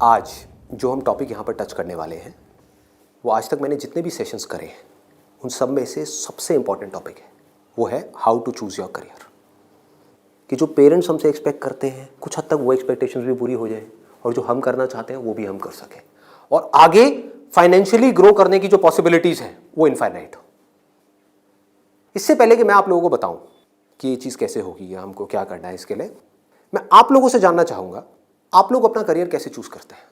आज जो हम टॉपिक यहाँ पर टच करने वाले हैं वो आज तक मैंने जितने भी सेशंस करे हैं उन सब में से सबसे इम्पॉर्टेंट टॉपिक है, वो है how to choose your career. कि जो पेरेंट्स हमसे एक्सपेक्ट करते हैं कुछ हद तक वो एक्सपेक्टेशंस भी पूरी हो जाए और जो हम करना चाहते हैं वो भी हम कर सकें और आगे फाइनेंशियली ग्रो करने की जो पॉसिबिलिटीज़ हैं वो इनफाइनाइट हो। इससे पहले कि मैं आप लोगों को बताऊं कि ये चीज़ कैसे होगी या हमको क्या करना है, इसके लिए मैं आप लोगों से जानना चाहूँगा आप लोग अपना करियर कैसे चूज़ करते हैं?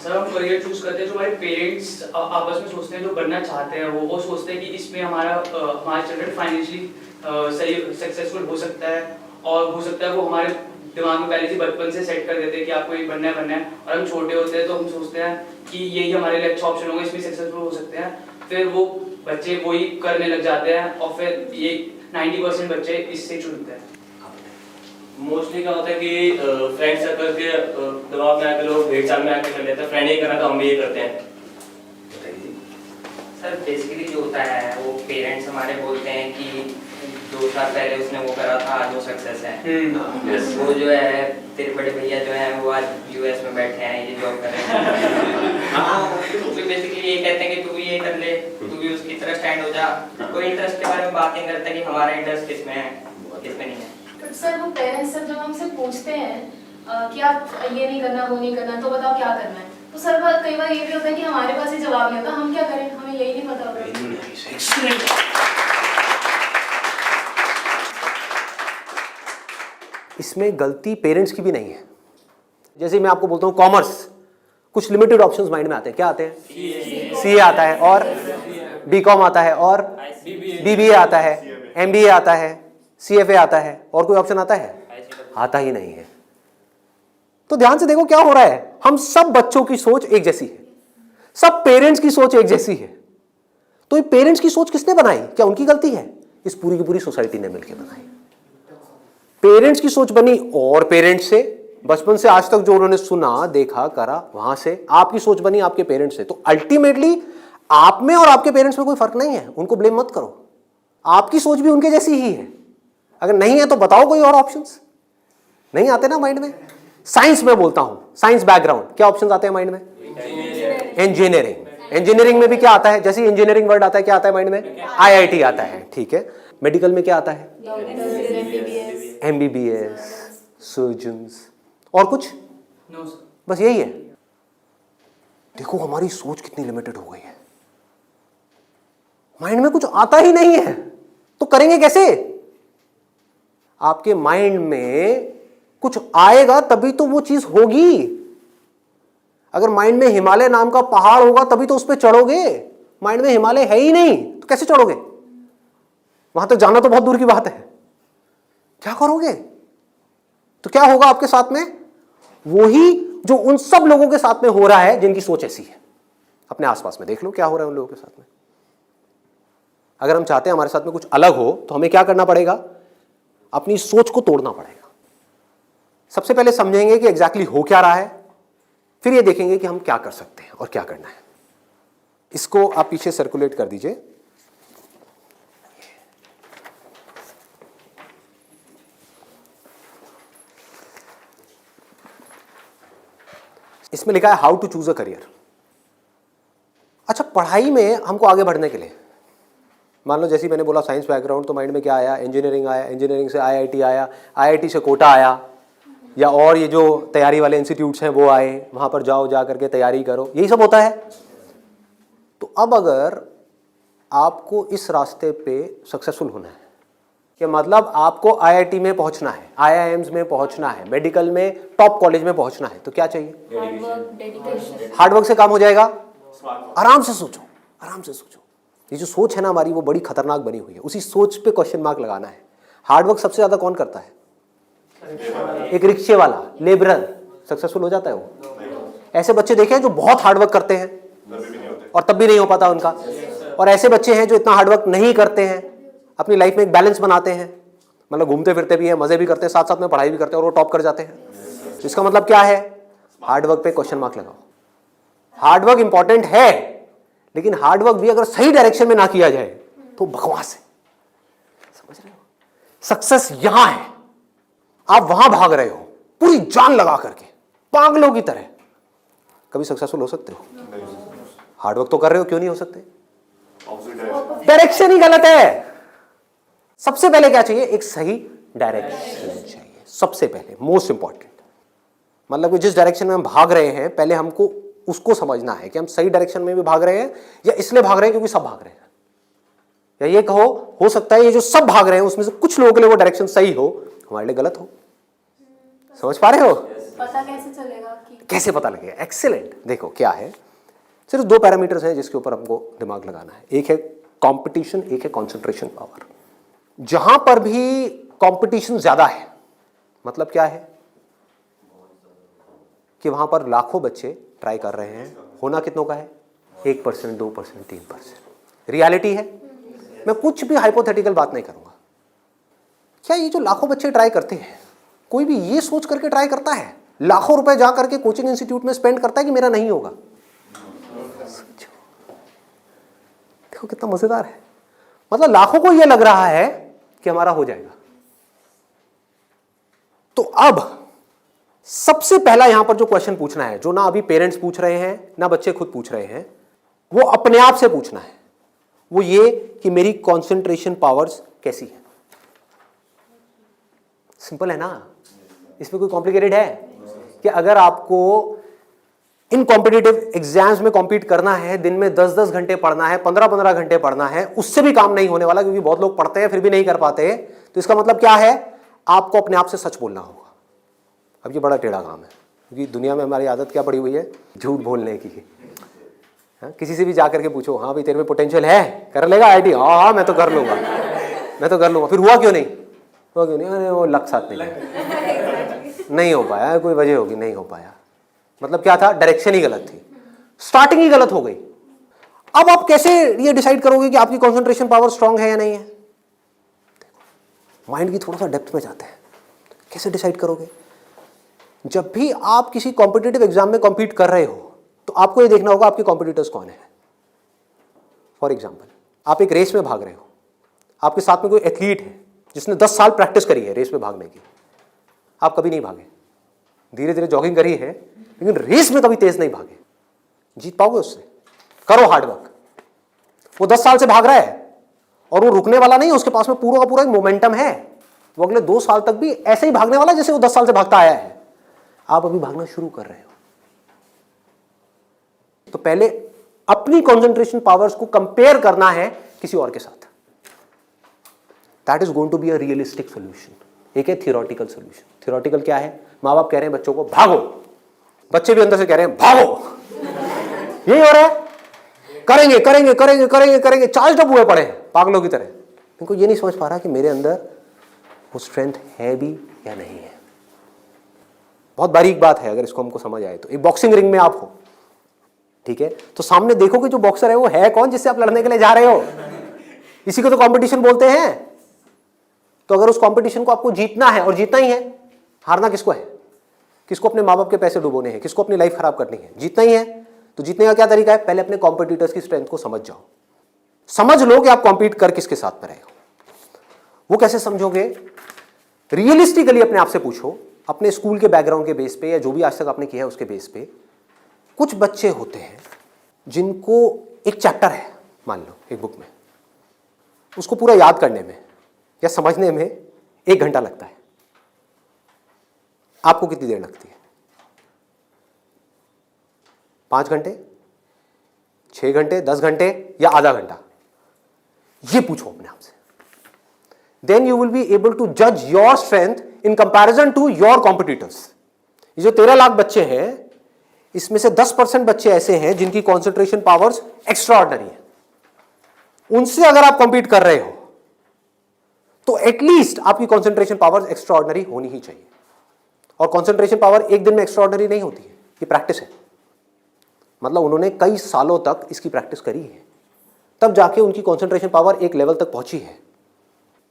सर हम करियर चूज करते हैं जो हमारे पेरेंट्स आपस में सोचते हैं, जो बनना चाहते हैं वो सोचते हैं कि इसमें हमारा चिल्ड्रन फाइनेंशियली सही सक्सेसफुल हो सकता है और हो सकता है वो हमारे दिमाग में पहले से बचपन से सेट कर देते हैं कि आपको ये बनना है। और हम छोटे होते हैं तो हम सोचते हैं कि यही हमारे लिए अच्छा ऑप्शन होगा, इसमें सक्सेसफुल हो सकते हैं। फिर वो बच्चे वही करने लग जाते हैं और फिर ये 90% बच्चे इससे चुनते हैं। मोस्टली क्या होता है कि फ्रेंड सर्कल के दबाव में आकर लोग भेड़ चाल में आकर कर लेते हैं, फ्रेंड ये करना तो हम भी ये करते हैं। सर बेसिकली जो होता है वो पेरेंट्स हमारे बोलते हैं कि 2 साल पहले उसने वो करा था, आज वो सक्सेस है। वो जो है तेरे बड़े भैया जो है वो आज यूएस में बैठे हैं, ये जॉब कर रहे हैं। तो बेसिकली ये कहते हैं कि तू भी ये कर ले, तू भी उसकी तरह स्टैंड हो जा। कोई इंटरेस्ट के बारे में बात नहीं करता कि हमारा इंटरेस्ट किसमें है किसमें नहीं है। सर वो पेरेंट्स जब हमसे पूछते हैं कि आप ये नहीं करना वो नहीं करना तो बताओ क्या करना है, तो सर कई बार ये भी होता है कि हमारे पास ये जवाब नहीं होता, हम क्या करें, हमें यही नहीं पता होता। इसमें गलती पेरेंट्स की भी नहीं है। जैसे मैं आपको बोलता हूँ कॉमर्स, कुछ लिमिटेड ऑप्शंस माइंड में आते हैं। क्या आते हैं? सीए आता है और बीकॉम आता है और बीबीए आता है, एमबीए आता है, सीएफए आता है, और कोई ऑप्शन आता है? आता ही नहीं है। तो ध्यान से देखो क्या हो रहा है। हम सब बच्चों की सोच एक जैसी है, सब पेरेंट्स की सोच एक जैसी है। तो ये पेरेंट्स की सोच किसने बनाई? क्या उनकी गलती है? इस पूरी की पूरी सोसाइटी ने मिलकर बनाई। पेरेंट्स की सोच बनी और पेरेंट्स से बचपन से आज तक जो उन्होंने सुना देखा करा वहां से आपकी सोच बनी आपके पेरेंट्स से। तो अल्टीमेटली आप में और आपके पेरेंट्स में कोई फर्क नहीं है, उनको ब्लेम मत करो। आपकी सोच भी उनके जैसी ही है। अगर नहीं है तो बताओ कोई और ऑप्शंस। नहीं आते ना माइंड में? साइंस में बोलता हूं, साइंस बैकग्राउंड, क्या ऑप्शंस आते हैं माइंड में? इंजीनियरिंग। इंजीनियरिंग में भी क्या आता है? जैसे इंजीनियरिंग वर्ड आता है क्या आता है माइंड में? आईआईटी आता है। ठीक है। मेडिकल में क्या आता है? एमबीबीएस, सर्जन्स, और कुछ? No sir. बस यही है। देखो हमारी सोच कितनी लिमिटेड हो गई है। माइंड में कुछ आता ही नहीं है तो करेंगे कैसे? आपके माइंड में कुछ आएगा तभी तो वो चीज होगी। अगर माइंड में हिमालय नाम का पहाड़ होगा तभी तो उस पर चढ़ोगे। माइंड में हिमालय है ही नहीं तो कैसे चढ़ोगे? वहां तक जाना तो बहुत दूर की बात है। क्या करोगे? तो क्या होगा आपके साथ में? वही जो उन सब लोगों के साथ में हो रहा है जिनकी सोच ऐसी है। अपने आसपास में देख लो क्या हो रहा है उन लोगों के साथ में। अगर हम चाहते हैं हमारे साथ में कुछ अलग हो तो हमें क्या करना पड़ेगा? अपनी सोच को तोड़ना पड़ेगा। सबसे पहले समझेंगे कि एग्जैक्टली हो क्या रहा है, फिर ये देखेंगे कि हम क्या कर सकते हैं और क्या करना है। इसको आप पीछे सर्कुलेट कर दीजिए। इसमें लिखा है how to choose a career. अच्छा, पढ़ाई में हमको आगे बढ़ने के लिए मान लो जैसे मैंने बोला साइंस बैकग्राउंड, तो माइंड में क्या आया? इंजीनियरिंग आया, इंजीनियरिंग से आईआईटी आया, आईआईटी से कोटा आया, या और ये जो तैयारी वाले इंस्टीट्यूट्स हैं वो आए, वहाँ पर जाओ, जा करके तैयारी करो, यही सब होता है। तो अब अगर आपको इस रास्ते पे सक्सेसफुल होना है कि मतलब आपको आईआईटी में पहुँचना है, आईआईएम्स में पहुँचना है, मेडिकल में टॉप कॉलेज में पहुँचना है, तो क्या चाहिए? हार्डवर्क से काम हो जाएगा? आराम से सोचो, आराम से सोचो। ये जो सोच है ना हमारी वो बड़ी खतरनाक बनी हुई है। उसी सोच पे क्वेश्चन मार्क लगाना है। हार्डवर्क सबसे ज्यादा कौन करता है? एक रिक्शे वाला, लेबरर सक्सेसफुल हो जाता है वो। ऐसे बच्चे देखे हैं जो बहुत हार्डवर्क करते हैं और तब भी नहीं हो पाता उनका, और ऐसे बच्चे हैं जो इतना हार्डवर्क नहीं करते हैं, अपनी लाइफ में एक बैलेंस बनाते हैं, मतलब घूमते फिरते भी हैं, मजे भी करते हैं, साथ साथ में पढ़ाई भी करते हैं और वो टॉप कर जाते हैं। तो इसका मतलब क्या है? हार्डवर्क पे क्वेश्चन मार्क लगाओ। हार्डवर्क इंपॉर्टेंट है, लेकिन हार्डवर्क भी अगर सही डायरेक्शन में ना किया जाए तो बकवास है। समझ रहे हो? सक्सेस यहां है, आप वहां भाग रहे हो पूरी जान लगा करके पागलों की तरह, कभी सक्सेसफुल हो सकते हो? हार्डवर्क तो कर रहे हो, क्यों नहीं हो सकते? ऑपोजिट डायरेक्शन ही गलत है। सबसे पहले क्या चाहिए? एक सही डायरेक्शन चाहिए, सबसे पहले, मोस्ट इंपॉर्टेंट। मतलब कि जिस डायरेक्शन में हम भाग रहे हैं, पहले हमको उसको समझना है कि हम सही डायरेक्शन में भी भाग रहे हैं या इसलिए भाग रहे हैं क्योंकि सब भाग रहे हैं। या ये कहो, हो सकता है ये जो सब भाग रहे हैं उसमें से कुछ लोगों के लिए वो डायरेक्शन सही हो, हमारे लिए गलत हो। समझ पा रहे हो? पता कैसे चलेगा कि कैसे पता लगेगा? एक्सीलेंट। देखो क्या है, सिर्फ दो पैरामीटर्स हैं जिसके ऊपर हमको दिमाग लगाना है। एक है कंपटीशन, एक है कंसंट्रेशन पावर। जहां पर भी कंपटीशन ज्यादा है, मतलब क्या है कि वहां पर लाखों बच्चे ट्राई कर रहे हैं, होना कितनों का है? 1%, 2%, 3%। रियलिटी है। मैं कुछ भी हाइपोथेटिकल बात नहीं करूंगा। क्या ये जो लाखों बच्चे ट्राई करते हैं, कोई भी ये सोच करके ट्राई करता है, लाखों रुपए जा करके कोचिंग इंस्टीट्यूट में स्पेंड करता है कि मेरा नहीं होगा? देखो कितना मजेदार है। मतलब लाखों को यह लग रहा है कि हमारा हो जाएगा। तो अब सबसे पहला यहां पर जो क्वेश्चन पूछना है, जो ना अभी पेरेंट्स पूछ रहे हैं ना बच्चे खुद पूछ रहे हैं, वो अपने आप से पूछना है। वो ये कि मेरी कंसंट्रेशन पावर्स कैसी है। सिंपल है ना? इसमें कोई कॉम्प्लिकेटेड है? कि अगर आपको इन कॉम्पिटिटिव एग्जाम्स में कॉम्पीट करना है, दिन में 10-10 घंटे पढ़ना है, 15-15 घंटे पढ़ना है, उससे भी काम नहीं होने वाला, क्योंकि बहुत लोग पढ़ते हैं फिर भी नहीं कर पाते। तो इसका मतलब क्या है? आपको अपने आप से सच बोलना होगा। अब ये बड़ा टेढ़ा काम है, क्योंकि दुनिया में हमारी आदत क्या पड़ी हुई है? झूठ बोलने की। हाँ, किसी से भी जाकर के पूछो, हाँ भाई तेरे में पोटेंशियल है, कर लेगा आईटी? हाँ हाँ मैं तो कर लूंगा, मैं तो कर लूंगा। फिर हुआ क्यों नहीं? हुआ क्यों नहीं? अरे वो लक साथ नहीं हो पाया, कोई वजह होगी, नहीं हो पाया। मतलब क्या था? डायरेक्शन ही गलत थी, स्टार्टिंग ही गलत हो गई। अब आप कैसे ये डिसाइड करोगे कि आपकी कंसंट्रेशन पावर स्ट्रांग है या नहीं है? माइंड की थोड़ा सा डेप्थ में जाते हैं। कैसे डिसाइड करोगे? जब भी आप किसी कॉम्पिटिटिव एग्जाम में कॉम्पीट कर रहे हो, तो आपको ये देखना होगा आपके कॉम्पिटिटर्स कौन है। फॉर एग्जाम्पल, आप एक रेस में भाग रहे हो, आपके साथ में कोई एथलीट है जिसने 10 साल प्रैक्टिस करी है रेस में भागने की। आप कभी नहीं भागे, धीरे धीरे जॉगिंग करी है, लेकिन रेस में कभी तेज नहीं भागे। जीत पाओगे उससे? करो हार्डवर्क। वो 10 साल से भाग रहा है और वो रुकने वाला नहीं है, उसके पास में पूरा का पूरा एक मोमेंटम है। वो अगले 2 साल तक भी ऐसे ही भागने वाला जैसे वो 10 साल से भागता आया है। आप अभी भागना शुरू कर रहे हो। तो पहले अपनी कंसंट्रेशन पावर्स को कंपेयर करना है किसी और के साथ। That is going to be a realistic solution. एक है थियोरेटिकल सोल्यूशन। थियोरेटिकल क्या है? माँ बाप कह रहे हैं बच्चों को भागो, बच्चे भी अंदर से कह रहे हैं भागो। यही हो रहा है, करेंगे करेंगे करेंगे करेंगे करेंगे, चार्ज अप हुए पड़े हैं पागलों की तरह। इनको ये नहीं समझ पा रहा कि मेरे अंदर वो स्ट्रेंथ है भी या नहीं है। बहुत बारीक बात है, अगर इसको हमको समझ आए तो। एक बॉक्सिंग रिंग में आप हो, ठीक है, तो सामने देखो कि जो बॉक्सर है वो है कौन जिससे आप लड़ने के लिए जा रहे हो। इसी को तो कंपटीशन बोलते हैं। तो अगर उस कंपटीशन को आपको जीतना है, और जीतना ही है, हारना किसको है? किसको अपने माँ बाप के पैसे डुबोने हैं? किसको अपनी लाइफ खराब करनी है? जीतना ही है। तो जीतने का क्या तरीका है? पहले अपने कॉम्पिटिटर्स की स्ट्रेंथ को समझ जाओ। समझ लो कि आप कॉम्पीट कर किसके साथ में रहे हो। वो कैसे समझोगे? रियलिस्टिकली अपने आप से पूछो, अपने स्कूल के बैकग्राउंड के बेस पे या जो भी आज तक आपने किया है उसके बेस पे। कुछ बच्चे होते हैं जिनको एक चैप्टर है, मान लो एक बुक में, उसको पूरा याद करने में या समझने में 1 घंटा लगता है। आपको कितनी देर लगती है? 5 घंटे, 6 घंटे, 10 घंटे या आधा घंटा? ये पूछो अपने आप से। Then you will be able to जज your strength in comparison to your competitors. ये जो 13 लाख बच्चे हैं, इसमें से 10% बच्चे ऐसे हैं जिनकी कॉन्सेंट्रेशन पावर्स एक्स्ट्रा ऑर्डिनरी है। उनसे अगर आप कॉम्पीट कर रहे हो तो एटलीस्ट आपकी कॉन्सेंट्रेशन पावर्स एक्स्ट्रा ऑर्डिनरी होनी ही चाहिए। और कॉन्सेंट्रेशन पावर एक दिन में एक्स्ट्रा ऑर्डिनरी नहीं होती है, ये प्रैक्टिस है। मतलब उन्होंने कई सालों तक इसकी प्रैक्टिस करी है, तब जाके उनकी कॉन्सेंट्रेशन पावर एक लेवल तक पहुंची है।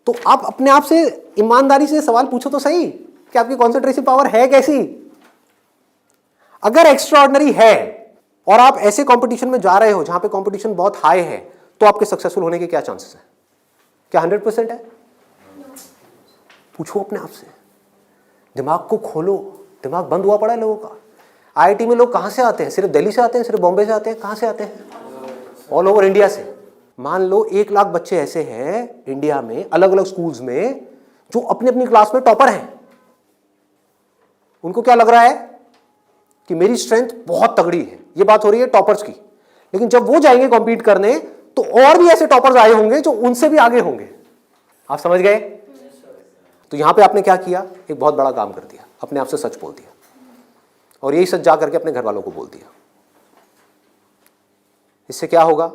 तो आप अपने आप से ईमानदारी से सवाल पूछो तो सही कि आपकी कॉन्सेंट्रेशन पावर है कैसी। अगर एक्स्ट्रा ऑर्डिनरी है और आप ऐसे कंपटीशन में जा रहे हो जहां पे कंपटीशन बहुत हाई है, तो आपके सक्सेसफुल होने के क्या चांसेस हैं? क्या 100% है? पूछो अपने आप से, दिमाग को खोलो। दिमाग बंद हुआ पड़ा है लोगों का। आईआईटी में लोग कहाँ से आते हैं? सिर्फ दिल्ली से आते हैं, सिर्फ बॉम्बे से आते हैं? कहाँ से आते हैं? ऑल ओवर इंडिया से। मान लो 1 लाख बच्चे ऐसे हैं इंडिया में अलग अलग स्कूल्स में जो अपनी अपनी क्लास में टॉपर हैं। उनको क्या लग रहा है कि मेरी स्ट्रेंथ बहुत तगड़ी है, ये बात हो रही है टॉपर्स की। लेकिन जब वो जाएंगे कॉम्पीट करने तो और भी ऐसे टॉपर्स आए होंगे जो उनसे भी आगे होंगे। आप समझ गए? तो यहां पे आपने क्या किया? एक बहुत बड़ा काम कर दिया, अपने आप से सच बोल दिया, और यही सच जा करके अपने घर वालों को बोल दिया। इससे क्या होगा?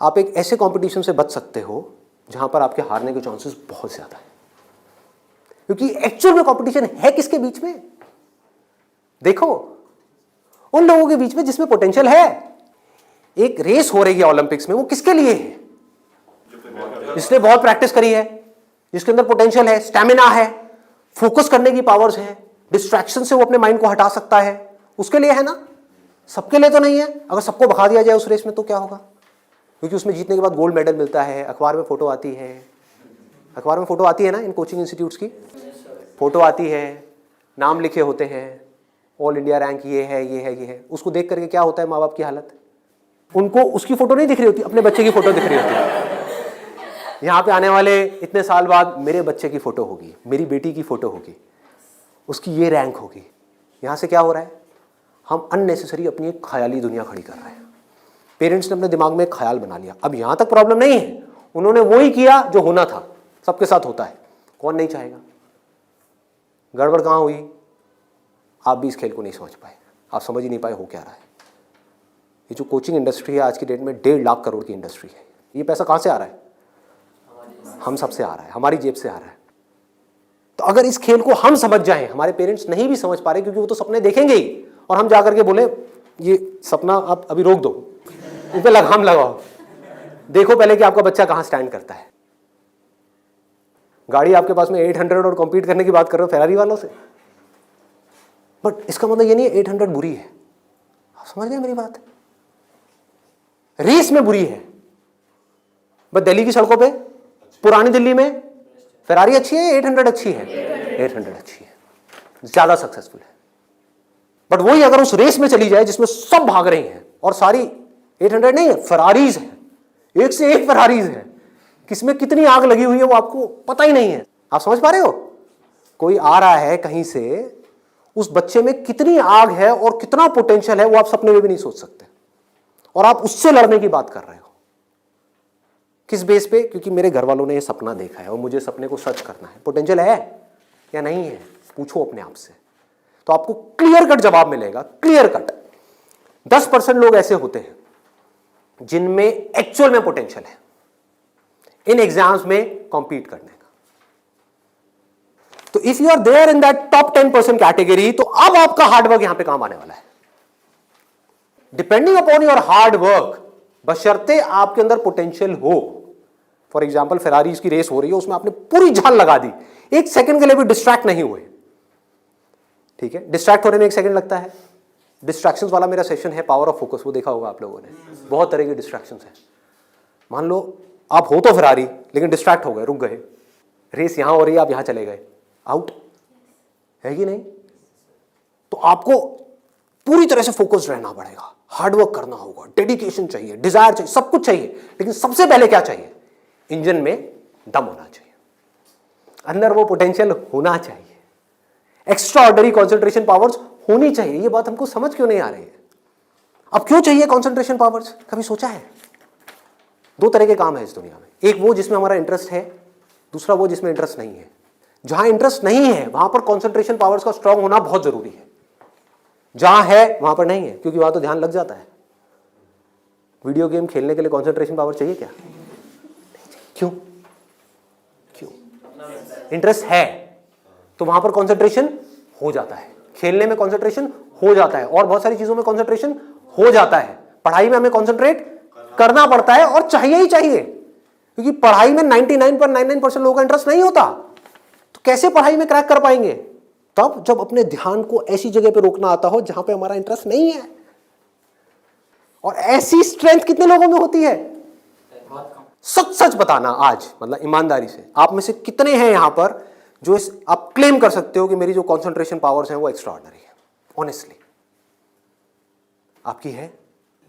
आप एक ऐसे कंपटीशन से बच सकते हो जहां पर आपके हारने के चांसेस बहुत ज्यादा है, क्योंकि एक्चुअल में कंपटीशन है किसके बीच में? देखो, उन लोगों के बीच में जिसमें पोटेंशियल है। एक रेस हो रही है ओलंपिक्स में, वो किसके लिए है? जिसने बहुत प्रैक्टिस करी है, जिसके अंदर पोटेंशियल है, स्टैमिना है, फोकस करने की पावर्स है, डिस्ट्रैक्शन से वो अपने माइंड को हटा सकता है, उसके लिए है ना। सबके लिए तो नहीं है। अगर सबको भगा दिया जाए उस रेस में तो क्या होगा? क्योंकि उसमें जीतने के बाद गोल्ड मेडल मिलता है, अखबार में फोटो आती है। अखबार में फोटो आती है ना, इन कोचिंग इंस्टीट्यूट्स की फोटो आती है, नाम लिखे होते हैं, ऑल इंडिया रैंक ये है, ये है, ये है। उसको देख करके क्या होता है माँ बाप की हालत? उनको उसकी फोटो नहीं दिख रही होती, अपने बच्चे की फोटो दिख रही होती है। यहाँ पे आने वाले इतने साल बाद मेरे बच्चे की फोटो होगी, मेरी बेटी की फोटो होगी, उसकी ये रैंक होगी। यहाँ से क्या हो रहा है? हम अननेसेसरी अपनी एक ख्याली दुनिया खड़ी कर रहे हैं। पेरेंट्स ने अपने दिमाग में एक ख्याल बना लिया। अब यहाँ तक प्रॉब्लम नहीं है, उन्होंने वही किया जो होना था, सबके साथ होता है, कौन नहीं चाहेगा? गड़बड़ कहाँ हुई? आप भी इस खेल को नहीं समझ पाए, आप समझ ही नहीं पाए हो क्या रहा है। ये जो कोचिंग इंडस्ट्री है आज की डेट में 1.5 लाख करोड़ की इंडस्ट्री है। ये पैसा कहाँ से आ रहा है? हम सब से आ रहा है, हमारी जेब से आ रहा है। तो अगर इस खेल को हम समझ जाएं, हमारे पेरेंट्स नहीं भी समझ पा रहे क्योंकि वो तो सपने देखेंगे ही, और हम जाकर के बोले ये सपना आप अभी रोक दो, इस पे लगाम लगाओ, देखो पहले कि आपका बच्चा कहाँ स्टैंड करता है। गाड़ी आपके पास में 800 और कॉम्पीट करने की बात कर रहे हो फेरारी वालों से, बट इसका मतलब ये नहीं है 800 बुरी है। आप समझ गए मेरी बात? रेस में बुरी है, बट दिल्ली की सड़कों पे, पुरानी दिल्ली में फेरारी अच्छी है, 800 अच्छी है, 800 अच्छी है, ज्यादा सक्सेसफुल है। बट वही अगर उस रेस में चली जाए जिसमें सब भाग रही हैं और सारी 800 नहीं है, फेरारीज है, एक से एक फेरारीज है, किसमें कितनी आग लगी हुई है वो आपको पता ही नहीं है। आप समझ पा रहे हो? कोई आ रहा है कहीं से, उस बच्चे में कितनी आग है और कितना पोटेंशियल है वो आप सपने में भी नहीं सोच सकते, और आप उससे लड़ने की बात कर रहे हो। किस बेस पे? क्योंकि मेरे घर वालों ने ये सपना देखा है और मुझे सपने को सच करना है। पोटेंशियल है या नहीं है? पूछो अपने आप से, तो आपको क्लियर कट जवाब मिलेगा। क्लियर कट 10% लोग ऐसे होते हैं जिनमें एक्चुअल में पोटेंशियल है इन एग्जाम्स में कॉम्पीट करने का। तो if you are there in that top 10% category, तो अब आपका हार्डवर्क यहां पे काम आने वाला है। Depending upon your hard work, बशर्ते आपके अंदर पोटेंशियल हो। फॉर एग्जाम्पल फेरारीज की रेस हो रही है, उसमें आपने पूरी जान लगा दी, एक सेकंड के लिए भी डिस्ट्रैक्ट नहीं हुए। ठीक है, डिस्ट्रैक्ट होने में 1 सेकंड लगता है। डिस्ट्रैक्शंस वाला मेरा सेशन है पावर ऑफ फोकस, वो देखा होगा आप लोगों ने। बहुत तरह की डिस्ट्रैक्शंस हैं। मान लो आप हो तो फेरारी, लेकिन डिस्ट्रैक्ट हो गए, रुक गए, रेस यहां हो रही है, आप यहां चले गए, आउट है कि नहीं? तो आपको पूरी तरह से फोकस्ड रहना पड़ेगा, हार्डवर्क करना होगा, डेडिकेशन चाहिए, डिजायर चाहिए, सब कुछ चाहिए। लेकिन सबसे पहले क्या चाहिए? इंजन में दम होना चाहिए, अंदर वो पोटेंशियल होना चाहिए, एक्स्ट्रा ऑर्डिनरी कॉन्सेंट्रेशन पावर्स होनी चाहिए। ये बात हमको समझ क्यों नहीं आ रही है? अब क्यों चाहिए कॉन्सेंट्रेशन पावर्स? कभी सोचा है? 2 तरह के काम है इस दुनिया में, एक वो जिसमें हमारा इंटरेस्ट है, दूसरा वो जिसमें इंटरेस्ट नहीं है। जहां इंटरेस्ट नहीं है वहां पर कॉन्सेंट्रेशन पावर्स का स्ट्रांग होना बहुत जरूरी है, जहां है वहां पर नहीं है, क्योंकि वहां तो ध्यान लग जाता है। वीडियो गेम खेलने के लिए कॉन्सेंट्रेशन पावर चाहिए क्या? क्यों? क्यों? इंटरेस्ट है तो वहां पर कॉन्सेंट्रेशन हो जाता है, खेलने में कॉन्सेंट्रेशन हो जाता है, और बहुत सारी चीजों में कॉन्सेंट्रेशन हो जाता है। पढ़ाई में हमें कॉन्सेंट्रेट करना पड़ता है, और चाहिए ही चाहिए, क्योंकि पढ़ाई में 99.99% लोगों का इंटरेस्ट नहीं होता। तो कैसे पढ़ाई में क्रैक कर पाएंगे? तब जब अपने ध्यान को ऐसी जगह पे रोकना आता हो जहां पे हमारा इंटरेस्ट नहीं है। और ऐसी स्ट्रेंथ कितने लोगों में होती है? सच सच बताना आज, मतलब ईमानदारी से, आप में से कितने हैं यहां पर जो आप क्लेम कर सकते हो कि मेरी जो कॉन्सेंट्रेशन पावर्स हैं वो एक्स्ट्रा ऑर्डिनरी है? ऑनेस्टली आपकी है,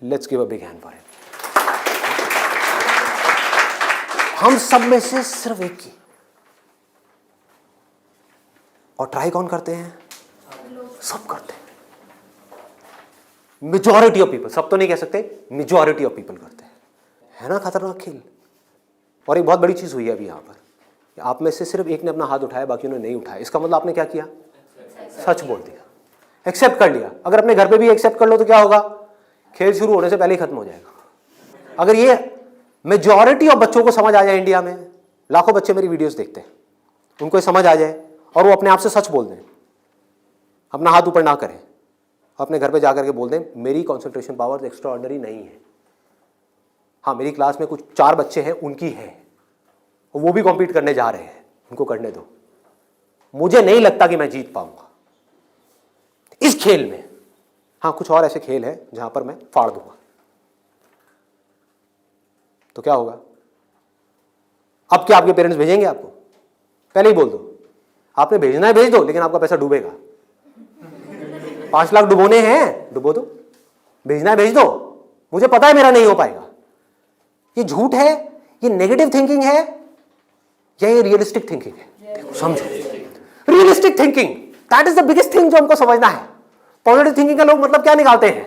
let's give a big hand for it. हम सब में से सिर्फ एक की, और ट्राई कौन करते हैं? सब करते हैं। मेजॉरिटी ऑफ पीपल, सब तो नहीं कह सकते, मेजॉरिटी ऑफ पीपल करते हैं। है ना खतरनाक खेल। और एक बहुत बड़ी चीज हुई है अभी यहां पर, आप में से सिर्फ एक ने अपना हाथ उठाया, बाकियों ने नहीं उठाया। इसका मतलब आपने क्या किया? सच बोल दिया, एक्सेप्ट कर लिया। अगर अपने घर पे भी एक्सेप्ट कर लो तो क्या होगा? खेल शुरू होने से पहले ही खत्म हो जाएगा। अगर ये मेजॉरिटी ऑफ बच्चों को समझ आ जाए, इंडिया में लाखों बच्चे मेरी वीडियोस देखते हैं, उनको ये समझ आ जाए और वो अपने आप से सच बोल दें, अपना हाथ ऊपर ना करें, अपने घर पे जाकर के बोल दें मेरी कंसंट्रेशन पावर एक्स्ट्रा ऑर्डिनरी नहीं है। हाँ, मेरी क्लास में कुछ 4 बच्चे हैं, उनकी है, वो भी कॉम्पीट करने जा रहे हैं, उनको करने दो। मुझे नहीं लगता कि मैं जीत पाऊंगा इस खेल में। हाँ, कुछ और ऐसे खेल हैं जहां पर मैं फाड़ दूंगा। तो क्या होगा? अब क्या आपके पेरेंट्स भेजेंगे आपको? पहले ही बोल दो, आपने भेजना है भेज दो, लेकिन आपका पैसा डूबेगा। 5 लाख डुबोने हैं, डुबो दो। भेजना है भेज दो, मुझे पता है मेरा नहीं हो पाएगा। ये झूठ है, ये नेगेटिव थिंकिंग है, या ये रियलिस्टिक थिंकिंग है? समझो, realistic thinking, that is the biggest thing जो हमको समझना है। पॉजिटिव थिंकिंग का लोग मतलब क्या निकालते हैं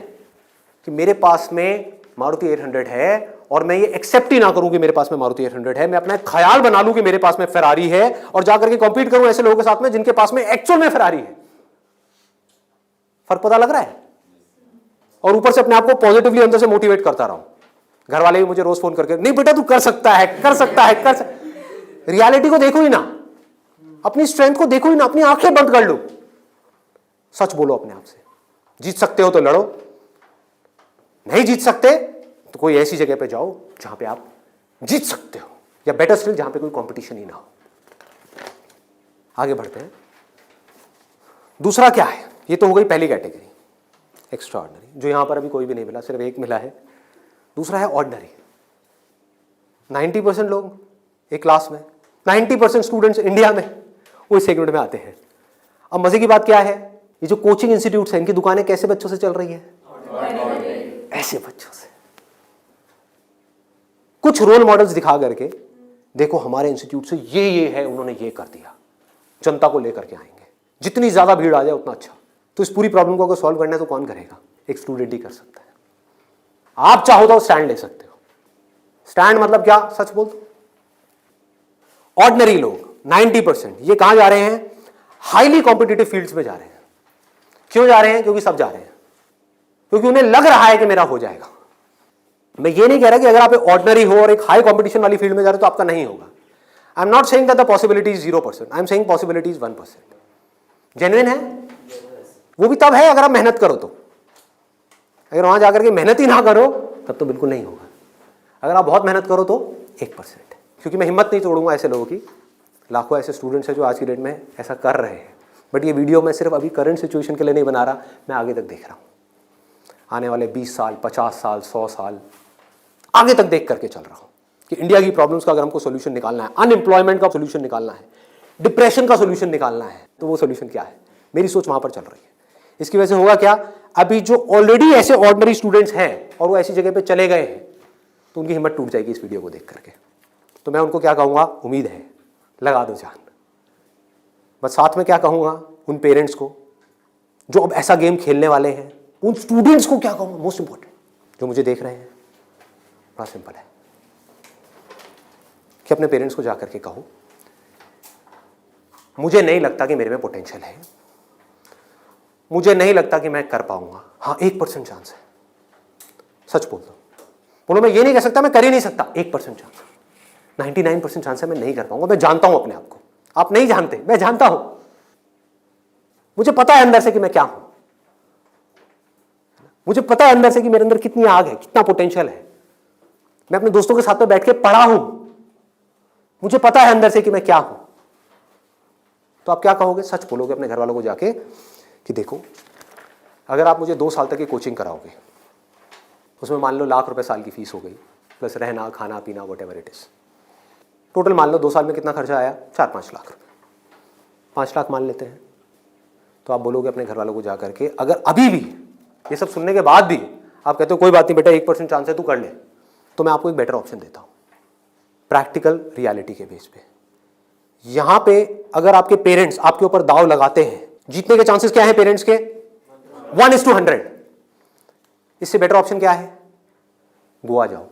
कि मेरे पास में मारुति 800 है और मैं ये एक्सेप्ट ही ना करूं कि मेरे पास में मारुति 800 है, मैं अपना एक ख्याल बना लूं कि मेरे पास में फेरारी है और जाकर के कॉम्पीट करूं ऐसे लोगों के साथ में जिनके पास में एक्चुअल में फेरारी है। फर्क पता लग रहा है? और ऊपर से अपने आप को पॉजिटिवली अंदर से मोटिवेट करता रहा हूं। घर वाले भी मुझे रोज फोन करके, नहीं बेटा तू कर सकता है, कर सकता है, कर सकता। रियलिटी को देखो ही ना, अपनी स्ट्रेंथ को देखो ही ना, अपनी आंखें बंद कर लो, सच बोलो अपने आप से। जीत सकते हो तो लड़ो, नहीं जीत सकते तो कोई ऐसी जगह पे जाओ जहां पे आप जीत सकते हो, या बेटर स्टिल जहां पे कोई कंपटीशन ही ना हो। आगे बढ़ते हैं। दूसरा क्या है? ये तो हो गई पहली कैटेगरी, एक्स्ट्रा ऑर्डिनरी, जो यहां पर अभी कोई भी नहीं मिला, सिर्फ एक मिला है। दूसरा है ऑर्डिनरी। 90% लोग एक क्लास में, 90% स्टूडेंट्स इंडिया में वो इस सेगमेंट में आते हैं। अब मजे की बात क्या है, ये जो कोचिंग इंस्टीट्यूट्स हैं, इनकी दुकानें कैसे बच्चों से चल रही है? ऐसे बच्चों से। कुछ रोल मॉडल्स दिखा करके, देखो हमारे इंस्टीट्यूट से ये है, उन्होंने ये कर दिया, जनता को लेकर के आएंगे, जितनी ज्यादा भीड़ आ जाए उतना अच्छा। तो इस पूरी प्रॉब्लम को अगर सॉल्व करना है तो कौन करेगा? एक स्टूडेंट ही कर सकता है। आप चाहो तो स्टैंड ले सकते हो। स्टैंड मतलब क्या? सच बोल दो। ऑर्डिनरी लोग 90% ये कहां जा रहे हैं? हाईली कॉम्पिटिटिव फील्ड्स में जा रहे हैं। क्यों जा रहे हैं? क्योंकि सब जा रहे हैं, क्योंकि उन्हें लग रहा है कि मेरा हो जाएगा। मैं ये नहीं कह रहा कि अगर आप ऑर्डिनरी हो और एक हाई कॉम्पिटिशन वाली फील्ड में जा रहे हो तो आपका नहीं होगा। I am not saying that the possibility is 0%, I am saying possibility is 1%। Genuine है वो भी तब है अगर आप मेहनत करो तो। अगर वहां जाकर के मेहनत ही ना करो तब तो बिल्कुल नहीं होगा। अगर आप बहुत मेहनत करो तो 1%। क्योंकि मैं हिम्मत नहीं तोड़ूंगा ऐसे लोगों की। लाखों ऐसे स्टूडेंट्स हैं जो आज की डेट में ऐसा कर रहे हैं। बट ये वीडियो मैं सिर्फ अभी करंट सिचुएशन के लिए नहीं बना रहा, मैं आगे तक देख रहा हूँ। आने वाले 20 साल, 50 साल, 100 साल आगे तक देख करके चल रहा हूँ कि इंडिया की प्रॉब्लम्स का अगर हमको सोल्यूशन निकालना है, अनएम्प्लॉयमेंट का सोल्यूशन निकालना है, डिप्रेशन का सोल्यूशन निकालना है, तो वो सोल्यूशन क्या है? मेरी सोच वहां पर चल रही है। इसकी वजह से होगा क्या? अभी जो ऑलरेडी ऐसे ऑर्डिनरी स्टूडेंट्स हैं और वो ऐसी जगह पे चले गए हैं, तो उनकी हिम्मत टूट जाएगी इस वीडियो को देख करके। तो मैं उनको क्या कहूँगा? उम्मीद है, लगा दो जान। बस साथ में क्या कहूँगा उन पेरेंट्स को जो अब ऐसा गेम खेलने वाले हैं, उन स्टूडेंट्स को क्या कहूँगा? मोस्ट इंपॉर्टेंट जो मुझे देख रहे हैं, बड़ा सिंपल है कि अपने पेरेंट्स को जाकर के कहो मुझे नहीं लगता कि मेरे में पोटेंशियल है, मुझे नहीं लगता कि मैं कर पाऊंगा। हाँ, 1% चांस है। सच बोल दो, बोलो मैं ये नहीं कह सकता मैं कर ही नहीं सकता, 1% चांस, 99% चांस है मैं नहीं कर पाऊंगा। मैं जानता हूं अपने आप को, आप नहीं जानते, मैं जानता हूं। मुझे पता है अंदर से कि मैं क्या हूं, मुझे पता है अंदर से कि मेरे अंदर कितनी आग है, कितना पोटेंशियल है। मैं अपने दोस्तों के साथ में बैठ के पढ़ा हूं, मुझे पता है अंदर से कि मैं क्या हूं। तो आप क्या कहोगे? सच बोलोगे अपने घर वालों को जाके कि देखो अगर आप मुझे 2 साल तक की कोचिंग कराओगे, उसमें मान लो लाख रुपए साल की फीस हो गई, प्लस रहना खाना पीना व्हाटएवर इट इज, टोटल मान लो 2 साल में कितना खर्चा आया? 4-5 लाख रुपए। 5 लाख मान लेते हैं। तो आप बोलोगे अपने घर वालों को जाकर के, अगर अभी भी ये सब सुनने के बाद भी आप कहते हो कोई बात नहीं बेटा 1% चांस है, तू कर ले, तो मैं आपको एक बेटर ऑप्शन देता हूं प्रैक्टिकल रियलिटी के बेस पे। यहां पे अगर आपके पेरेंट्स आपके ऊपर दाव लगाते हैं, जीतने के चांसेस क्या है पेरेंट्स के? 1:100। इससे बेटर ऑप्शन क्या है? गोवा जाओ।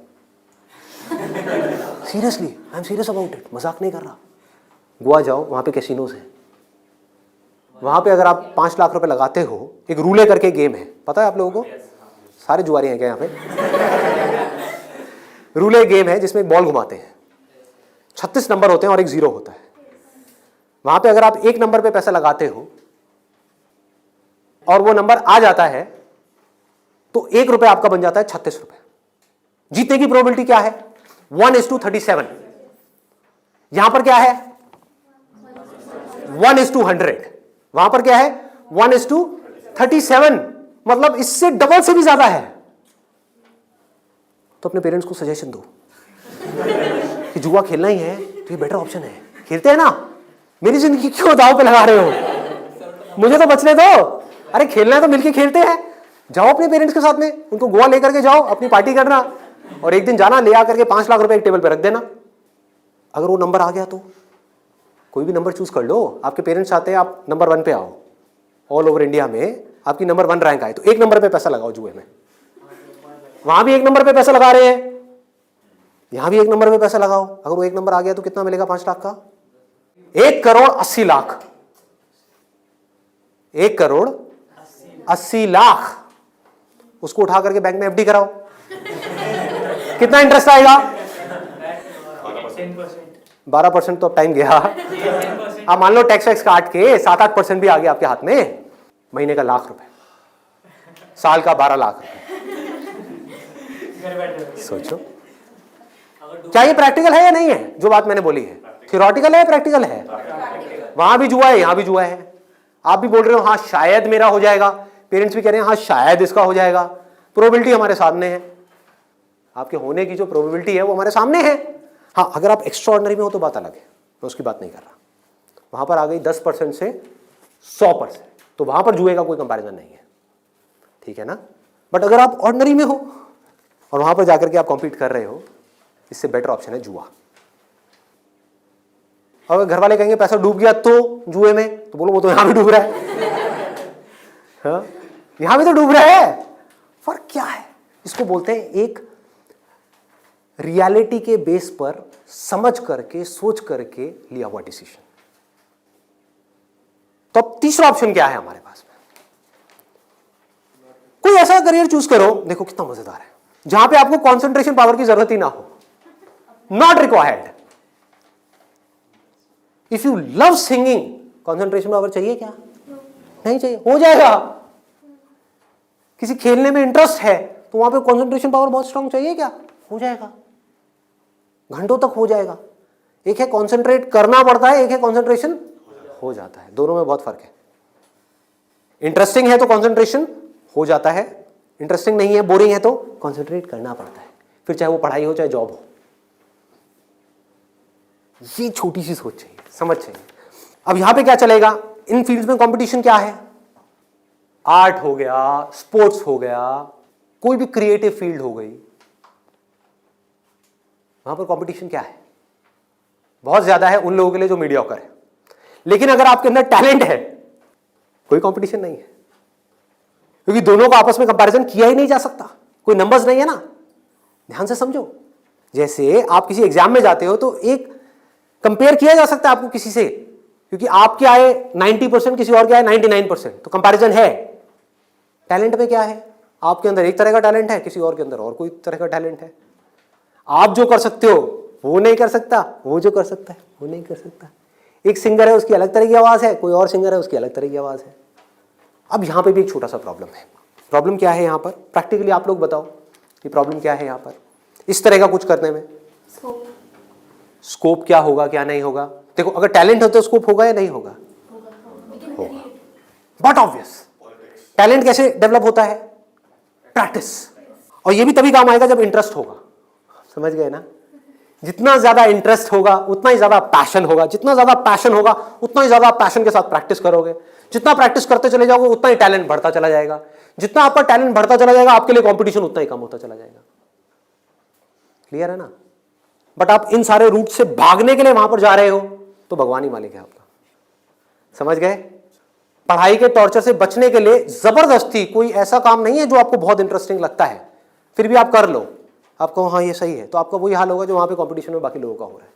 Seriously, I am serious about it, मजाक नहीं कर रहा। गोवा जाओ, वहां पे कैसीनोज हैं, वहां पे अगर आप 5 लाख रुपए लगाते हो, एक रूले करके गेम है, पता है आप लोगों को? सारे जुआरी हैं क्या यहाँ पे? रूले गेम है जिसमें एक बॉल घुमाते हैं, 36 नंबर होते हैं और एक 0 होता है। वहां पे अगर आप 1 नंबर पे पैसा लगाते हो और वो नंबर आ जाता है तो 1 रुपए आपका बन जाता है 36 रुपए। जीतने की प्रोबेबिलिटी क्या है? 1:37। यहां पर क्या है? 1:100। वहां पर क्या है? 1:37, मतलब इससे डबल से भी ज्यादा है। तो अपने पेरेंट्स को सजेशन दो कि जुआ खेलना ही है तो ये बेटर ऑप्शन है, खेलते हैं ना, मेरी जिंदगी क्यों दांव पे लगा रहे हो, मुझे तो बचने दो। अरे खेलना है तो मिलके खेलते हैं, जाओ अपने पेरेंट्स के साथ में, उनको गोवा लेकर के जाओ, अपनी पार्टी करना, और एक दिन जाना ले आकर के 5 लाख रुपए एक टेबल पे रख देना। अगर वो नंबर आ गया तो कोई भी नंबर चूज कर लो, आपके पेरेंट्स चाहते हैं आप नंबर 1 पे आओ, ऑल ओवर इंडिया में आपकी नंबर 1 रैंक आए, तो 1 नंबर पे पैसा लगाओ जुए में। वहां भी 1 नंबर पे पैसा लगा रहे हैं, यहां भी 1 नंबर पे पैसा लगाओ। अगर वो 1 नंबर आ गया तो कितना मिलेगा 5 लाख का? 1,80,00,000। 1,80,00,000 उसको उठा करके बैंक में एफडी कराओ, कितना इंटरेस्ट आएगा? 12%। तो अब टाइम गया। आप मान लो टैक्स वैक्स काट के 7-8% भी आ गया आपके हाथ में, महीने का 1,00,000 रुपए, साल का 12 लाख रुपए। सोचो क्या ये प्रैक्टिकल है या नहीं है? जो बात मैंने बोली है थियोरेटिकल है, प्रैक्टिकल है? वहां भी जुआ है, यहां भी जुआ है। आप भी बोल रहे हो हाँ शायद मेरा हो जाएगा, पेरेंट्स भी कह रहे हैं हाँ शायद इसका हो जाएगा। प्रोबेबिलिटी हमारे सामने है, आपके होने की जो प्रोबेबिलिटी है वो हमारे सामने है। हाँ अगर आप एक्स्ट्राऑर्डिनरी में हो तो बात अलग है, मैं उसकी बात नहीं कर रहा। वहां पर आ गई 10% से 100%, तो वहां पर जुए का कोई कंपैरिजन नहीं है, ठीक है ना। बट अगर आप ऑर्डिनरी में हो और वहां पर जाकर के आप कॉम्पीट कर रहे हो, इससे बेटर ऑप्शन है जुआ। अगर घर वाले कहेंगे पैसा डूब गया तो जुए में, तो बोलो वो तो यहां भी डूब रहा है। हाँ? यहां भी तो डूब रहा है। फर्क क्या है? इसको बोलते हैं एक रियलिटी के बेस पर समझ करके सोच करके लिया हुआ डिसीजन। तो अब तीसरा ऑप्शन क्या है हमारे पास में? कोई ऐसा करियर चूज करो, देखो कितना मजेदार है, जहां पे आपको कंसंट्रेशन पावर की जरूरत ही ना हो, not required. If you love singing, concentration power चाहिए क्या? नहीं चाहिए, हो जाएगा। किसी खेलने में इंटरेस्ट है तो वहां पे कंसंट्रेशन पावर बहुत स्ट्रांग चाहिए क्या? हो जाएगा, घंटों तक हो जाएगा। एक है कंसंट्रेट करना पड़ता है, एक है कंसंट्रेशन हो जाता है, दोनों में बहुत फर्क है। इंटरेस्टिंग है तो कंसंट्रेशन हो जाता है, इंटरेस्टिंग नहीं है, बोरिंग है तो कंसंट्रेट करना पड़ता है, फिर चाहे वो पढ़ाई हो चाहे जॉब हो। ये छोटी सी सोच चाहिए, समझ चाहिए। अब यहां पे क्या चलेगा, इन फील्ड्स में कंपटीशन क्या है? आर्ट हो गया, स्पोर्ट्स हो गया, कोई भी क्रिएटिव फील्ड हो गई, वहां पर कंपटीशन क्या है? बहुत ज्यादा है उन लोगों के लिए जो मीडियोकर है। लेकिन अगर आपके अंदर टैलेंट है, कोई कंपटीशन नहीं है, क्योंकि दोनों को आपस में कंपैरिजन किया ही नहीं जा सकता, कोई नंबर्स नहीं है ना। ध्यान से समझो, जैसे आप किसी एग्जाम में जाते हो तो एक कंपेयर किया जा सकता है आपको किसी से, क्योंकि आपके आए 90%, किसी और के आए 99%, तो कंपैरिजन है। टैलेंट में क्या है? आपके अंदर एक तरह का टैलेंट है, किसी और के अंदर और कोई तरह का टैलेंट है। आप जो कर सकते हो वो नहीं कर सकता, वो जो कर सकता है वो नहीं कर सकता। एक सिंगर है उसकी अलग तरह की आवाज है, कोई और सिंगर है उसकी अलग तरह की आवाज है। अब यहां पे भी एक छोटा सा प्रॉब्लम है। प्रॉब्लम क्या है यहां पर? प्रैक्टिकली आप लोग बताओ कि प्रॉब्लम क्या है यहां पर इस तरह का कुछ करने में? स्कोप क्या होगा, क्या नहीं होगा? देखो अगर टैलेंट हो तो स्कोप होगा या नहीं होगा? होगा। बट ऑब्वियस, टैलेंट कैसे डेवलप होता है? प्रैक्टिस। और ये भी तभी काम आएगा जब इंटरेस्ट होगा। समझ गए ना? जितना ज्यादा इंटरेस्ट होगा उतना ही ज्यादा पैशन होगा, जितना ज्यादा पैशन होगा उतना ही ज्यादा पैशन के साथ प्रैक्टिस करोगे, जितना प्रैक्टिस करते चले जाओगे उतना ही टैलेंट बढ़ता चला जाएगा, जितना आपका टैलेंट बढ़ता चला जाएगा आपके लिए कंपटीशन उतना ही कम होता चला जाएगा। क्लियर है ना? बट आप इन सारे रूट से भागने के लिए वहां पर जा रहे हो तो भगवान ही मालिक है आपका। समझ गए? पढ़ाई के टॉर्चर से बचने के लिए जबरदस्ती कोई ऐसा काम नहीं है जो आपको बहुत इंटरेस्टिंग लगता है फिर भी आप कर लो, आप कहो हाँ ये सही है, तो आपका वही हाल होगा जो वहां पे कंपटीशन में बाकी लोगों का हो रहा है।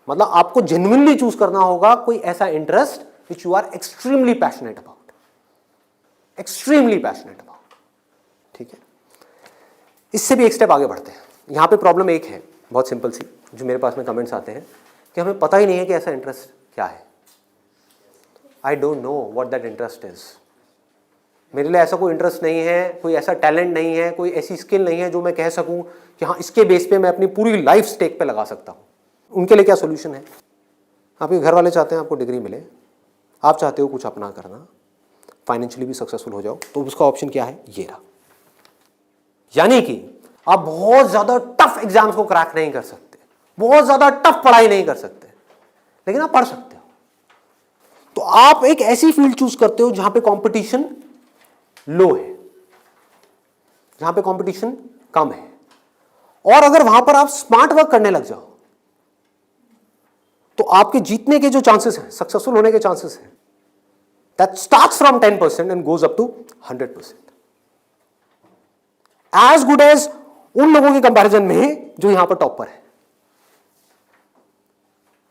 मतलब आपको जेन्युइनली चूज करना होगा कोई ऐसा interest which you are extremely passionate about, extremely passionate about. ठीक है, इससे भी एक स्टेप आगे बढ़ते हैं। यहां पे प्रॉब्लम एक है बहुत सिंपल सी, जो मेरे पास में कमेंट्स आते हैं कि हमें पता ही नहीं है कि ऐसा इंटरेस्ट क्या है। I don't know what that interest is. मेरे लिए ऐसा कोई इंटरेस्ट नहीं है, कोई ऐसा टैलेंट नहीं है, कोई ऐसी स्किल नहीं है जो मैं कह सकूं कि हाँ इसके बेस पे मैं अपनी पूरी लाइफ स्टेक पे लगा सकता हूं। उनके लिए क्या सोल्यूशन है? आपके घर वाले चाहते हैं आपको डिग्री मिले, आप चाहते हो कुछ अपना करना, फाइनेंशियली भी सक्सेसफुल हो जाओ, तो उसका ऑप्शन क्या है? ये रहा। यानी कि आप बहुत ज्यादा टफ एग्जाम्स को क्रैक नहीं कर सकते, बहुत ज्यादा टफ पढ़ाई नहीं कर सकते, लेकिन आप पढ़ सकते हो। तो आप एक ऐसी फील्ड चूज करते हो जहां पे कंपटीशन लो है, जहां पे कंपटीशन कम है, और अगर वहां पर आप स्मार्ट वर्क करने लग जाओ तो आपके जीतने के जो चांसेस हैं, सक्सेसफुल होने के चांसेस हैं, that starts from 10% and goes up to 100%, as good as उन लोगों के कंपैरिजन में जो यहां पर टॉप पर है।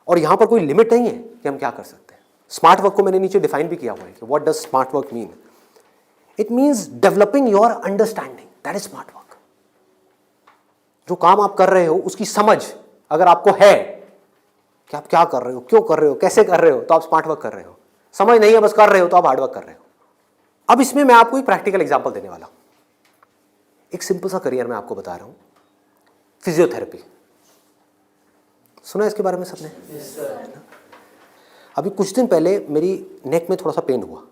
और यहां पर कोई लिमिट नहीं है कि हम क्या कर सकते हैं। स्मार्ट वर्क को मैंने नीचे डिफाइन भी किया हुआ है कि what does smart work mean. It means developing your understanding, that is smart work. जो काम आप कर रहे हो उसकी समझ अगर आपको है कि आप क्या कर रहे हो, क्यों कर रहे हो, कैसे कर रहे हो, तो आप स्मार्ट वर्क कर रहे हो। समझ नहीं है बस कर रहे हो तो आप हार्ड वर्क कर रहे हो। अब इसमें मैं आपको एक प्रैक्टिकल एग्जांपल देने वाला हूं। एक सिंपल सा करियर मैं आपको बता रहा हूं, फिजियोथेरेपी। सुना इसके बारे में सबने? अभी कुछ दिन पहले मेरी नेक में थोड़ा सा पेन हुआ,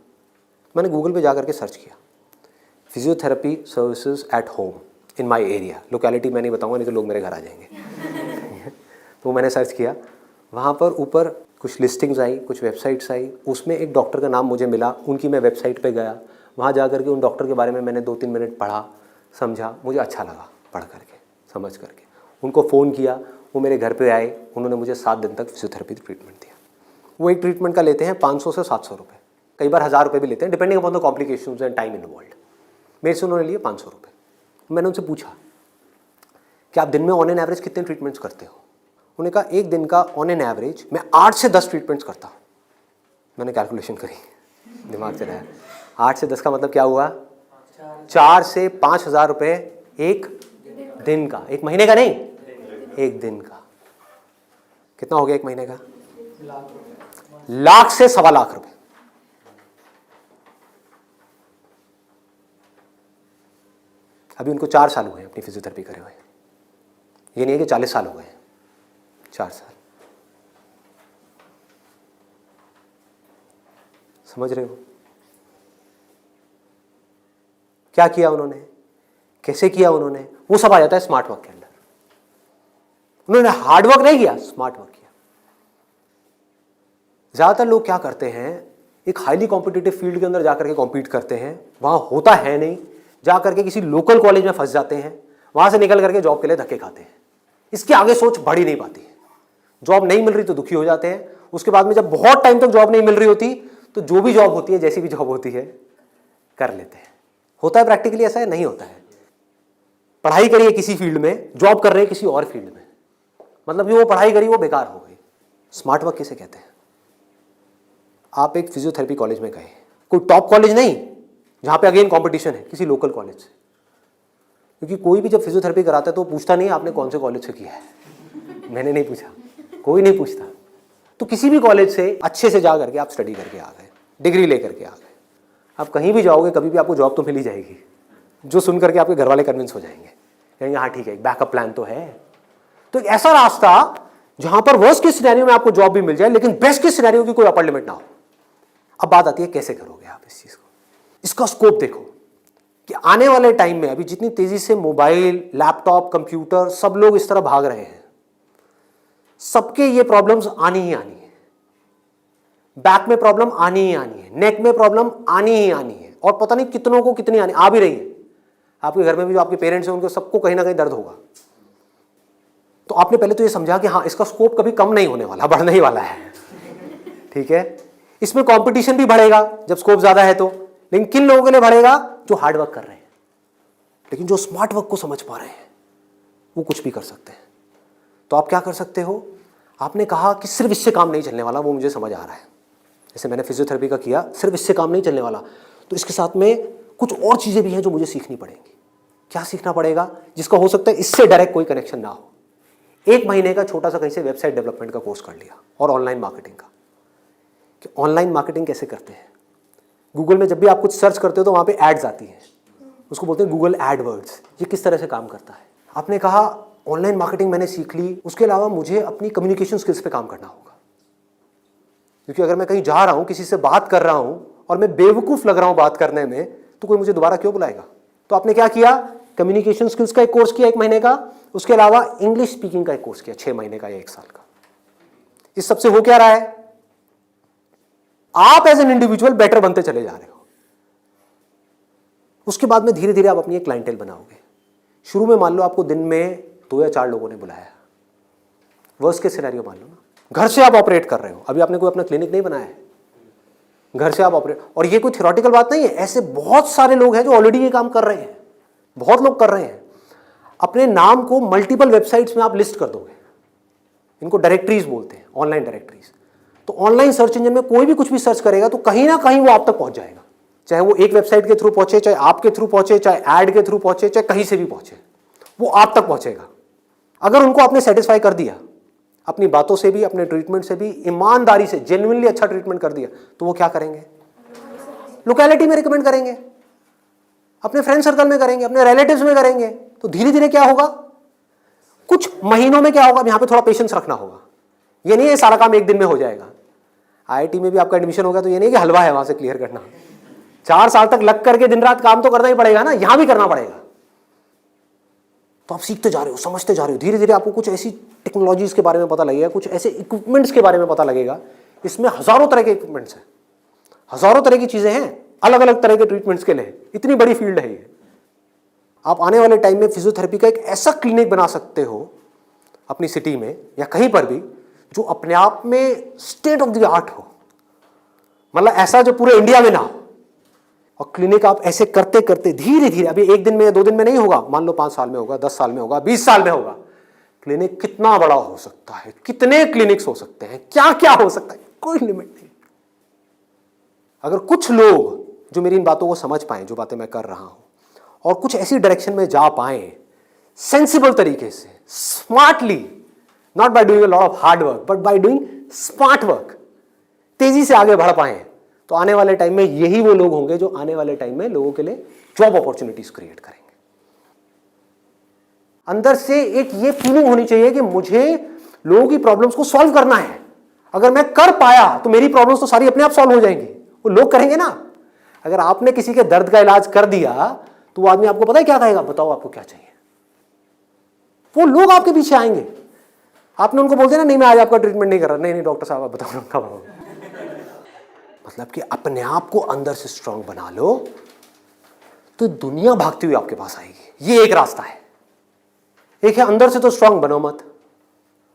मैंने गूगल पे जाकर के सर्च किया physiotherapy services at home in my area. Locality मैं नहीं बताऊंगा नहीं तो लोग मेरे घर आ जाएंगे। तो मैंने सर्च किया, वहाँ पर ऊपर कुछ लिस्टिंग्स आई, कुछ वेबसाइट्स आई, उसमें एक डॉक्टर का नाम मुझे मिला, उनकी मैं वेबसाइट पे गया, वहाँ जा करके उन डॉक्टर के बारे में मैंने 2-3 मिनट पढ़ा, समझा, मुझे अच्छा लगा पढ़ करके, समझ करके। उनको फ़ोन किया, वो मेरे घर पे आए, उन्होंने मुझे 7 दिन तक फिजियोथेरेपी ट्रीटमेंट दिया। वो एक ट्रीटमेंट का लेते हैं 500 से 700 रुपये, कई बार 1000 रुपये भी लेते हैं, depending upon the complications and time involved. मेरे से उन्होंने लिए 500 रुपये। मैंने उनसे पूछा कि आप दिन में ऑन एन एवरेज कितने ट्रीटमेंट्स करते हो? उन्होंने कहा एक दिन का ऑन एन एवरेज मैं 8 से 10 ट्रीटमेंट्स करता हूँ। मैंने कैलकुलेशन करी, दिमाग से रहा, 8 से 10 का मतलब क्या हुआ? 4 से 5,000 रुपये एक दिन का, एक महीने का नहीं, एक दिन का। कितना हो गया एक महीने का? लाख से 1.25 लाख रुपए। अभी उनको 4 साल हुए अपनी फिजियोथेरेपी करे हुए, ये नहीं है कि 40 साल हो गए, 4 साल। समझ रहे हो क्या किया उन्होंने, कैसे किया उन्होंने? वो सब आ जाता है स्मार्ट वर्क के अंदर। उन्होंने हार्ड वर्क नहीं किया, स्मार्ट वर्क किया। ज्यादातर लोग क्या करते हैं, एक हाईली कॉम्पिटिटिव फील्ड के अंदर जाकर के कॉम्पीट करते हैं, वहां होता है नहीं, जाकर के किसी लोकल कॉलेज में फंस जाते हैं, वहां से निकल करके जॉब के लिए धक्के खाते हैं। इसके आगे सोच बढ़ ही नहीं पाती है। जॉब नहीं मिल रही तो दुखी हो जाते हैं, उसके बाद में जब बहुत टाइम तक जॉब नहीं मिल रही होती तो जो भी जॉब होती है, जैसी भी जॉब होती है, कर लेते हैं। होता है प्रैक्टिकली ऐसा है? नहीं होता है। पढ़ाई करिए किसी फील्ड में, जॉब कर रहे हैं किसी और फील्ड में, मतलब जो वो पढ़ाई करी वो बेकार हो गई। स्मार्ट वर्क किसे कहते हैं? आप एक फिजियोथेरेपी कॉलेज में गए, कोई टॉप कॉलेज नहीं जहां पे अगेन कंपटीशन है, किसी लोकल कॉलेज से, क्योंकि कोई भी जब फिजियोथेरेपी कराता है तो पूछता नहीं आपने कौन से कॉलेज से किया है। मैंने नहीं पूछा, कोई नहीं पूछता। तो किसी भी कॉलेज से अच्छे से जा करके आप स्टडी करके आ गए, डिग्री लेकर के आ गए, आप कहीं भी जाओगे कभी भी आपको जॉब तो मिल ही जाएगी, जो सुन करके आपके घर वाले कन्विंस हो जाएंगे, कहेंगे हाँ ठीक है एक बैकअप प्लान तो है। तो एक ऐसा रास्ता जहां पर वर्स्ट केस सिनेरियो में आपको जॉब भी मिल जाए लेकिन बेस्ट केस सिनेरियो की कोई अपर लिमिट ना हो। अब बात आती है कैसे करोगे आप इस चीज को। इसका स्कोप देखो कि कि आने वाले टाइम में अभी जितनी तेजी से मोबाइल, लैपटॉप, कंप्यूटर सब लोग इस तरह भाग रहे हैं, सबके ये प्रॉब्लम्स आनी ही आनी है। बैक में प्रॉब्लम आनी ही आनी है, नेक में प्रॉब्लम आनी ही आनी है, और पता नहीं कितनों को कितनी आ भी रही है। आपके घर में भी जो आपके पेरेंट्स हैं उनको सबको कहीं ना कहीं दर्द होगा। तो आपने पहले तो ये समझा कि हाँ, इसका स्कोप कभी कम नहीं होने वाला, बढ़ने ही वाला है। ठीक है, इसमें कंपटीशन भी बढ़ेगा जब स्कोप ज्यादा है तो, लेकिन किन लोगों के लिए बढ़ेगा? जो हार्ड वर्क कर रहे हैं, लेकिन जो स्मार्ट वर्क को समझ पा रहे हैं वो कुछ भी कर सकते हैं। तो आप क्या कर सकते हो? आपने कहा कि सिर्फ इससे काम नहीं चलने वाला, वो मुझे समझ आ रहा है। जैसे मैंने फिजियोथेरेपी का किया, सिर्फ इससे काम नहीं चलने वाला, तो इसके साथ में कुछ और चीजें भी हैं जो मुझे सीखनी पड़ेंगी। क्या सीखना पड़ेगा? जिसका हो सकता है इससे डायरेक्ट कोई कनेक्शन ना हो। 1 महीने का छोटा सा कहीं से वेबसाइट डेवलपमेंट का कोर्स कर लिया, और ऑनलाइन मार्केटिंग का, कि ऑनलाइन मार्केटिंग कैसे करते हैं। गूगल में जब भी आप कुछ सर्च करते हो तो वहां पे एड्स आती हैं, उसको बोलते हैं गूगल एडवर्ड्स। ये किस तरह से काम करता है? आपने कहा ऑनलाइन मार्केटिंग मैंने सीख ली, उसके अलावा मुझे अपनी कम्युनिकेशन स्किल्स पे काम करना होगा, क्योंकि अगर मैं कहीं जा रहा हूं, किसी से बात कर रहा हूं और मैं बेवकूफ लग रहा हूं बात करने में, तो कोई मुझे दोबारा क्यों बुलाएगा? तो आपने क्या किया? कम्युनिकेशन स्किल्स का एक कोर्स किया 1 महीने का, उसके अलावा इंग्लिश स्पीकिंग का एक कोर्स किया 6 महीने का या 1 साल का। इस सबसे हो क्या रहा है? आप एज एन इंडिविजुअल बेटर बनते चले जा रहे हो। उसके बाद में धीरे धीरे आप अपनी एक क्लाइंटेल बनाओगे। शुरू में मान लो आपको दिन में 2 या 4 लोगों ने बुलाया, वर्स्ट केस सिनेरियो मान लो ना, घर से आप ऑपरेट कर रहे हो, अभी आपने कोई अपना क्लिनिक नहीं बनाया है, घर से आप ऑपरेट, और ये कोई थ्योरेटिकल बात नहीं है, ऐसे बहुत सारे लोग हैं जो ऑलरेडी ये काम कर रहे हैं, बहुत लोग कर रहे हैं। अपने नाम को मल्टीपल वेबसाइट्स में आप लिस्ट कर दोगे, इनको डायरेक्टरीज बोलते हैं, ऑनलाइन डायरेक्टरीज। तो ऑनलाइन सर्च इंजन में कोई भी कुछ भी सर्च करेगा तो कहीं ना कहीं वो आप तक पहुंच जाएगा, चाहे वो एक वेबसाइट के थ्रू पहुंचे, चाहे आपके थ्रू पहुंचे, चाहे ऐड के थ्रू पहुंचे, चाहे कहीं से भी पहुंचे, वो आप तक पहुंचेगा। अगर उनको आपने सेटिस्फाई कर दिया, अपनी बातों से भी, अपने ट्रीटमेंट से भी, ईमानदारी से, जेन्युइनली अच्छा ट्रीटमेंट कर दिया, तो वो क्या करेंगे? लोकेलिटी में रिकमेंड करेंगे, अपने फ्रेंड सर्कल में करेंगे, अपने रिलेटिव्स में करेंगे। तो धीरे धीरे क्या होगा? कुछ महीनों में क्या होगा? यहां पे थोड़ा पेशेंस रखना होगा। ये नहीं है सारा काम 1 दिन में हो जाएगा। आईआईटी में भी आपका एडमिशन होगा तो ये नहीं कि हलवा है वहां से क्लियर करना, 4 साल तक लग करके दिन रात काम तो करना ही पड़ेगा ना, यहां भी करना पड़ेगा। तो आप सीखते जा रहे हो, समझते जा रहे हो, धीरे धीरे आपको कुछ ऐसी टेक्नोलॉजीज के बारे में पता लगेगा, कुछ ऐसे इक्विपमेंट्स के बारे में पता लगेगा। इसमें हजारों तरह के इक्विपमेंट्स हैं, हजारों तरह की चीजें हैं, अलग अलग तरह के ट्रीटमेंट्स के लिए। इतनी बड़ी फील्ड है ये। आप आने वाले टाइम में फिजियोथेरेपी का एक ऐसा क्लिनिक बना सकते हो अपनी सिटी में या कहीं पर भी, जो अपने आप में स्टेट ऑफ द आर्ट हो, मतलब ऐसा जो पूरे इंडिया में ना हो। और क्लिनिक आप ऐसे करते करते धीरे धीरे, अभी 1 दिन में या 2 दिन में नहीं होगा, मान लो 5 साल में होगा, 10 साल में होगा, 20 साल में होगा। क्लिनिक कितना बड़ा हो सकता है, कितने क्लिनिक्स हो सकते हैं, क्या क्या हो सकता है, कोई लिमिट नहीं। अगर कुछ लोग जो मेरी इन बातों को समझ पाए, जो बातें मैं कर रहा हूं, और कुछ ऐसी डायरेक्शन में जा पाए सेंसिबल तरीके से, smartly, not by doing a lot of hard work but by doing smart work, तेजी से आगे बढ़ पाए, तो आने वाले टाइम में यही वो लोग होंगे जो आने वाले टाइम में लोगों के लिए जॉब अपॉर्चुनिटीज क्रिएट करेंगे। अंदर से एक ये फीलिंग होनी चाहिए कि मुझे लोगों की प्रॉब्लम्स को सॉल्व करना है। अगर मैं कर पाया तो मेरी प्रॉब्लम्स तो सारी अपने आप सॉल्व हो जाएंगी, वो लोग करेंगे ना। अगर आपने किसी के दर्द का इलाज कर दिया तो वो आदमी आपको पता है क्या कहेगा? बताओ आपको क्या चाहिए। वो लोग आपके पीछे आएंगे। आपने उनको बोल दिया ना, नहीं मैं आज आपका ट्रीटमेंट नहीं कर रहा, नहीं नहीं डॉक्टर साहब आप बताओ कब आओ। मतलब कि अपने आप को अंदर से स्ट्रांग बना लो तो दुनिया भागती हुई आपके पास आएगी। ये एक रास्ता है। एक है अंदर से तो स्ट्रांग बनो मत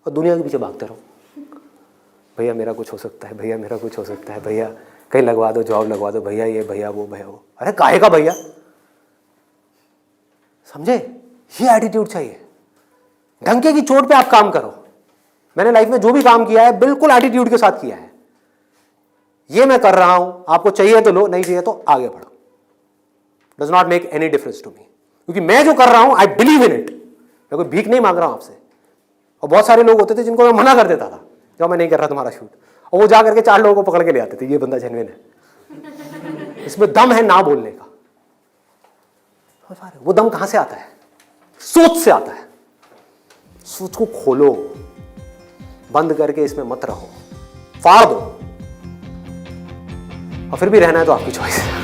और दुनिया के पीछे भागते रहो। भैया मेरा कुछ हो सकता है, भैया मेरा कुछ हो सकता है, भैया कहीं लगवा दो, जॉब लगवा दो, भैया ये भैया वो भैया वो। अरे काहे का भैया, समझे? ये एटीट्यूड चाहिए। डंके की चोट पे आप काम करो। मैंने लाइफ में जो भी काम किया है बिल्कुल एटीट्यूड के साथ किया है। ये मैं कर रहा हूं, आपको चाहिए तो लो, नहीं चाहिए तो आगे बढ़ो। Does not make any difference to me, क्योंकि मैं जो कर रहा हूं आई बिलीव इन इट। मैं कोई भीख नहीं मांग रहा हूं आपसे। और बहुत सारे लोग होते थे जिनको मैं मना कर देता था, जो मैं नहीं कर रहा तुम्हारा शूट, और वो जा करके 4 लोगों को पकड़ के ले आते थे, ये बंदा जेन्युइन है, इसमें दम है ना बोलने का। वो दम कहां से आता है? सोच से आता है। सोच को खोलो, बंद करके इसमें मत रहो, फाड़ दो। और फिर भी रहना है तो आपकी चॉइस है।